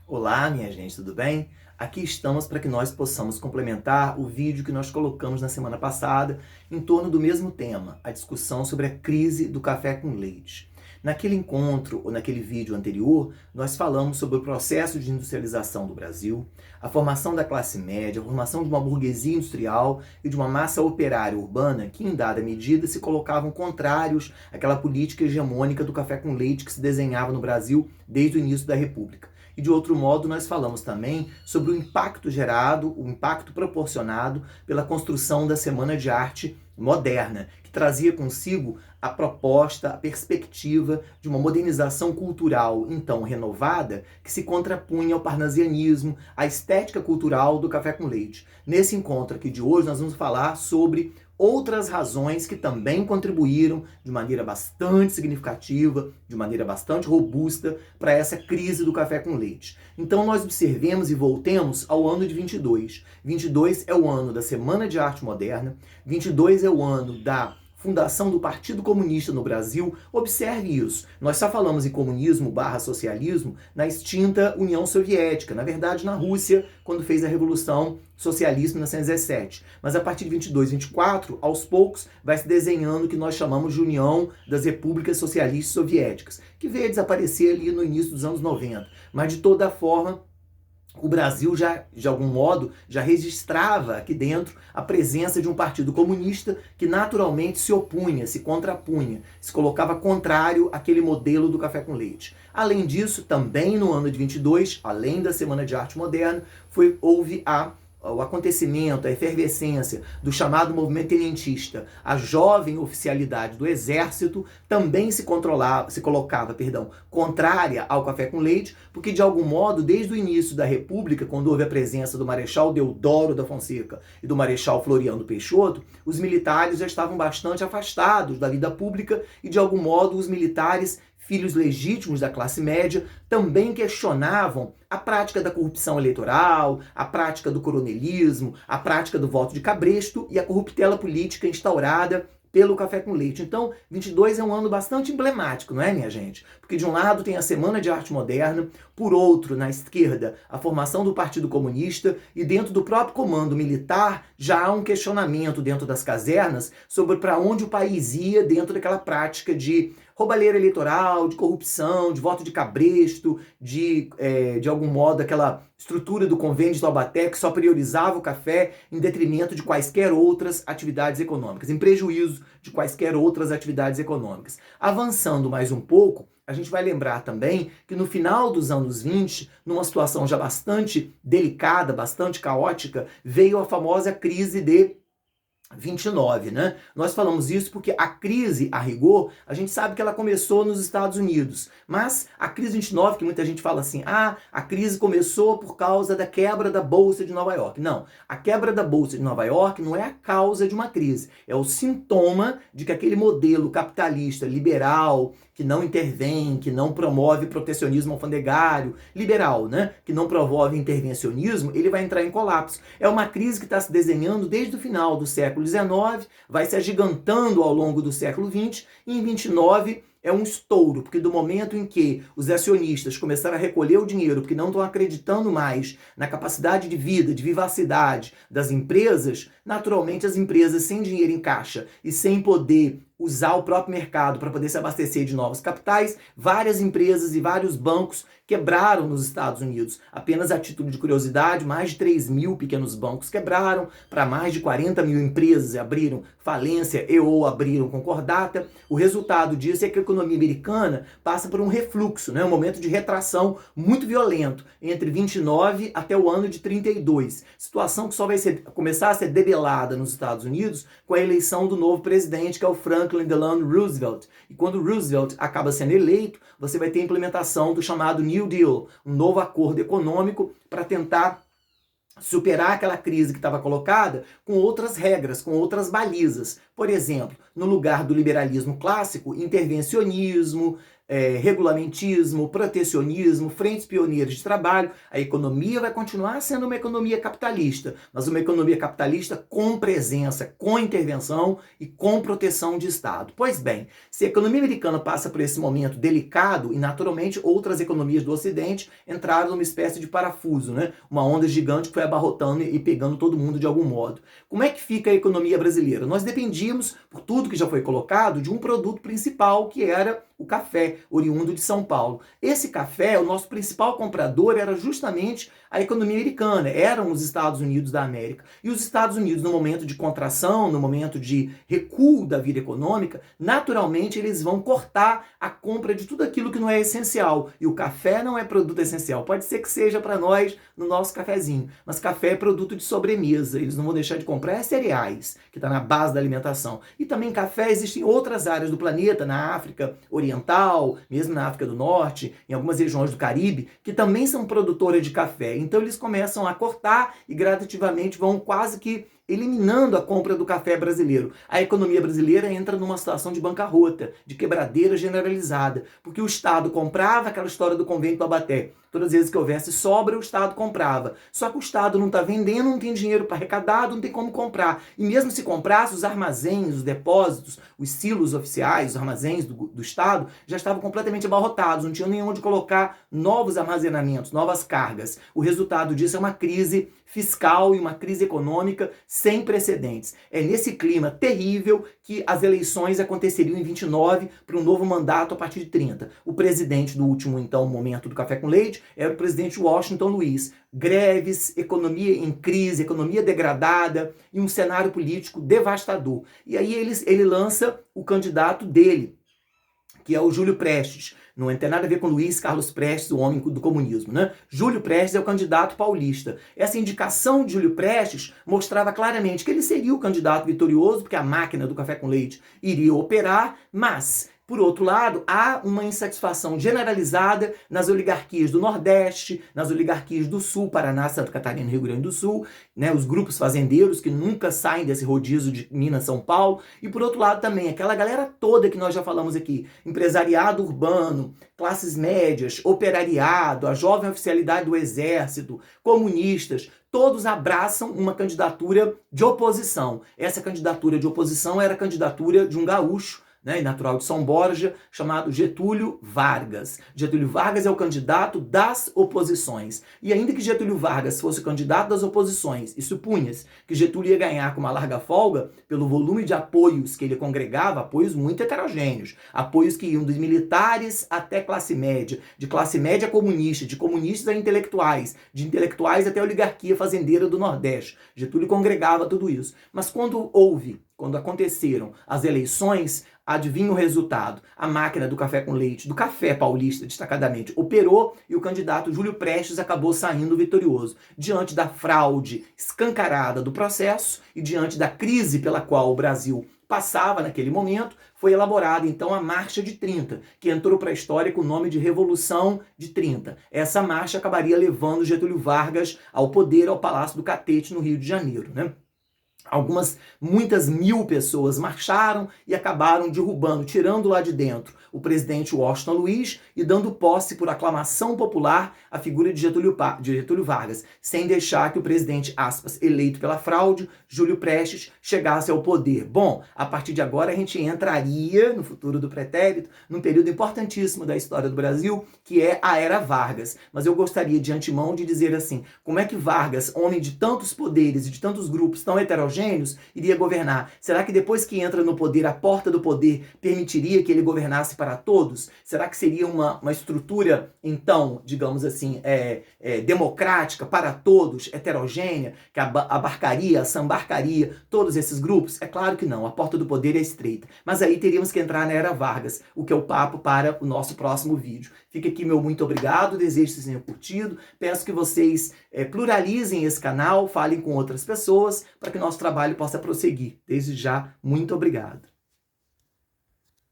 Olá, minha gente, tudo bem? Aqui estamos para que nós possamos complementar o vídeo que nós colocamos na semana passada em torno do mesmo tema, a discussão sobre a crise do café com leite. Naquele encontro, ou naquele vídeo anterior, nós falamos sobre o processo de industrialização do Brasil, a formação da classe média, a formação de uma burguesia industrial e de uma massa operária urbana que, em dada medida, se colocavam contrários àquela política hegemônica do café com leite que se desenhava no Brasil desde o início da República. E de outro modo, nós falamos também sobre o impacto gerado, o impacto proporcionado pela construção da Semana de Arte Moderna, que trazia consigo a proposta, a perspectiva de uma modernização cultural então renovada que se contrapunha ao parnasianismo, à estética cultural do café com leite. Nesse encontro aqui de hoje, nós vamos falar sobre outras razões que também contribuíram de maneira bastante significativa, de maneira bastante robusta para essa crise do café com leite. Então nós observemos e voltemos ao ano de 22. 22 é o ano da Semana de Arte Moderna, 22 é o ano da fundação do Partido Comunista no Brasil. Observe isso. Nós só falamos em comunismo/socialismo na extinta União Soviética, na verdade na Rússia, quando fez a Revolução Socialista em 1917. Mas a partir de 22, 24, aos poucos, vai se desenhando o que nós chamamos de União das Repúblicas Socialistas Soviéticas, que veio a desaparecer ali no início dos anos 90. Mas de toda forma, o Brasil já, de algum modo, já registrava aqui dentro a presença de um partido comunista que naturalmente se opunha, se contrapunha, se colocava contrário àquele modelo do café com leite. Além disso, também no ano de 22, além da Semana de Arte Moderna, houve o acontecimento, a efervescência do chamado movimento tenentista. A jovem oficialidade do exército também se colocava contrária ao café com leite, porque de algum modo, desde o início da República, quando houve a presença do Marechal Deodoro da Fonseca e do Marechal Floriano Peixoto, os militares já estavam bastante afastados da vida pública e de algum modo os militares, filhos legítimos da classe média, também questionavam a prática da corrupção eleitoral, a prática do coronelismo, a prática do voto de cabresto e a corruptela política instaurada pelo café com leite. Então, 22 é um ano bastante emblemático, não é, minha gente? Porque de um lado tem a Semana de Arte Moderna, por outro, na esquerda, a formação do Partido Comunista, e dentro do próprio comando militar já há um questionamento dentro das casernas sobre para onde o país ia dentro daquela prática de roubalheira eleitoral, de corrupção, de voto de cabresto, de algum modo aquela estrutura do convênio de Taubaté que só priorizava o café em detrimento de quaisquer outras atividades econômicas, em prejuízo de quaisquer outras atividades econômicas. Avançando mais um pouco, a gente vai lembrar também que no final dos anos 20, numa situação já bastante delicada, bastante caótica, veio a famosa crise de 29, né? Nós falamos isso porque a crise, a rigor, a gente sabe que ela começou nos Estados Unidos, mas a crise 29, que muita gente fala assim, a crise começou por causa da quebra da Bolsa de Nova York. Não, a quebra da Bolsa de Nova York não é a causa de uma crise, é o sintoma de que aquele modelo capitalista, liberal, que não intervém, que não promove protecionismo alfandegário, liberal, né? Que não promove intervencionismo, ele vai entrar em colapso. É uma crise que está se desenhando desde o final do século XIX, vai se agigantando ao longo do século XX, e em 29 é um estouro, porque do momento em que os acionistas começaram a recolher o dinheiro, porque não estão acreditando mais na capacidade de vida, de vivacidade das empresas, naturalmente as empresas sem dinheiro em caixa e sem poder usar o próprio mercado para poder se abastecer de novos capitais, várias empresas e vários bancos quebraram nos Estados Unidos. Apenas a título de curiosidade, mais de 3 mil pequenos bancos quebraram, para mais de 40 mil empresas abriram falência ou abriram concordata. O resultado disso é que a economia americana passa por um refluxo, né? Um momento de retração muito violento, entre 29 até o ano de 32. Situação que só vai começar a ser debelada nos Estados Unidos com a eleição do novo presidente, que é o Franklin Delano Roosevelt. E quando Roosevelt acaba sendo eleito, você vai ter a implementação do chamado New Deal, um novo acordo econômico para tentar superar aquela crise que estava colocada com outras regras, com outras balizas. Por exemplo, no lugar do liberalismo clássico, intervencionismo, regulamentismo, protecionismo, frentes pioneiras de trabalho, a economia vai continuar sendo uma economia capitalista, mas uma economia capitalista com presença, com intervenção e com proteção de Estado. Pois bem, se a economia americana passa por esse momento delicado, e naturalmente outras economias do Ocidente entraram numa espécie de parafuso, né? Uma onda gigante que foi abarrotando e pegando todo mundo de algum modo. Como é que fica a economia brasileira? Nós dependíamos, por tudo que já foi colocado, de um produto principal que era o café, oriundo de São Paulo. Esse café, o nosso principal comprador era justamente a economia americana, eram os Estados Unidos da América. E os Estados Unidos, no momento de contração, no momento de recuo da vida econômica, naturalmente eles vão cortar a compra de tudo aquilo que não é essencial. E o café não é produto essencial. Pode ser que seja para nós no nosso cafezinho, mas café é produto de sobremesa. Eles não vão deixar de comprar cereais, que está na base da alimentação. E também café existem em outras áreas do planeta, na África Oriental, mesmo na África do Norte, em algumas regiões do Caribe, que também são produtoras de café. Então eles começam a cortar e gradativamente vão quase que eliminando a compra do café brasileiro. A economia brasileira entra numa situação de bancarrota, de quebradeira generalizada, porque o Estado comprava aquela história do convento do Abaté. Todas as vezes que houvesse sobra, o Estado comprava. Só que o Estado não está vendendo, não tem dinheiro para arrecadado, não tem como comprar. E mesmo se comprasse, os armazéns, os depósitos, os silos oficiais, os armazéns do Estado, já estavam completamente abarrotados, não tinham nem onde colocar novos armazenamentos, novas cargas. O resultado disso é uma crise fiscal e uma crise econômica sem precedentes. É nesse clima terrível que as eleições aconteceriam em 29 para um novo mandato a partir de 30. O presidente do último, então, momento do Café com Leite era o presidente Washington Luiz. Greves, economia em crise, economia degradada e um cenário político devastador. E aí ele lança o candidato dele, que é o Júlio Prestes. Não tem nada a ver com Luiz Carlos Prestes, o homem do comunismo, né? Júlio Prestes é o candidato paulista. Essa indicação de Júlio Prestes mostrava claramente que ele seria o candidato vitorioso, porque a máquina do café com leite iria operar, mas por outro lado, há uma insatisfação generalizada nas oligarquias do Nordeste, nas oligarquias do Sul, Paraná, Santa Catarina e Rio Grande do Sul, né, os grupos fazendeiros que nunca saem desse rodízio de Minas, São Paulo, e por outro lado também aquela galera toda que nós já falamos aqui, empresariado urbano, classes médias, operariado, a jovem oficialidade do Exército, comunistas, todos abraçam uma candidatura de oposição. Essa candidatura de oposição era a candidatura de um gaúcho, né, natural de São Borja, chamado Getúlio Vargas. Getúlio Vargas é o candidato das oposições. E ainda que Getúlio Vargas fosse o candidato das oposições, e supunha-se que Getúlio ia ganhar com uma larga folga, pelo volume de apoios que ele congregava, apoios muito heterogêneos, apoios que iam dos militares até classe média, de classe média comunista, de comunistas a intelectuais, de intelectuais até a oligarquia fazendeira do Nordeste. Getúlio congregava tudo isso. Mas quando aconteceram as eleições, adivinha o resultado? A máquina do café com leite, do café paulista, destacadamente, operou e o candidato Júlio Prestes acabou saindo vitorioso. Diante da fraude escancarada do processo e diante da crise pela qual o Brasil passava naquele momento, foi elaborada então a Marcha de 30, que entrou para a história com o nome de Revolução de 30. Essa marcha acabaria levando Getúlio Vargas ao poder, ao Palácio do Catete, no Rio de Janeiro, né? Muitas mil pessoas marcharam e acabaram derrubando, tirando lá de dentro o presidente Washington Luiz e dando posse por aclamação popular à figura de Getúlio Vargas, sem deixar que o presidente, aspas, eleito pela fraude, Júlio Prestes, chegasse ao poder. Bom, a partir de agora a gente entraria, no futuro do pretérito, num período importantíssimo da história do Brasil, que é a Era Vargas. Mas eu gostaria de antemão de dizer assim, como é que Vargas, homem de tantos poderes e de tantos grupos tão heterogêneos, iria governar? Será que depois que entra no poder, a porta do poder permitiria que ele governasse para todos? Será que seria uma estrutura, então, digamos assim, democrática para todos, heterogênea, que abarcaria, sambarcaria todos esses grupos? É claro que não, a porta do poder é estreita. Mas aí teríamos que entrar na Era Vargas, o que é o papo para o nosso próximo vídeo. Fica aqui meu muito obrigado, desejo que vocês tenham curtido, peço que vocês pluralizem esse canal, falem com outras pessoas, para que nosso trabalho possa prosseguir. Desde já, muito obrigado.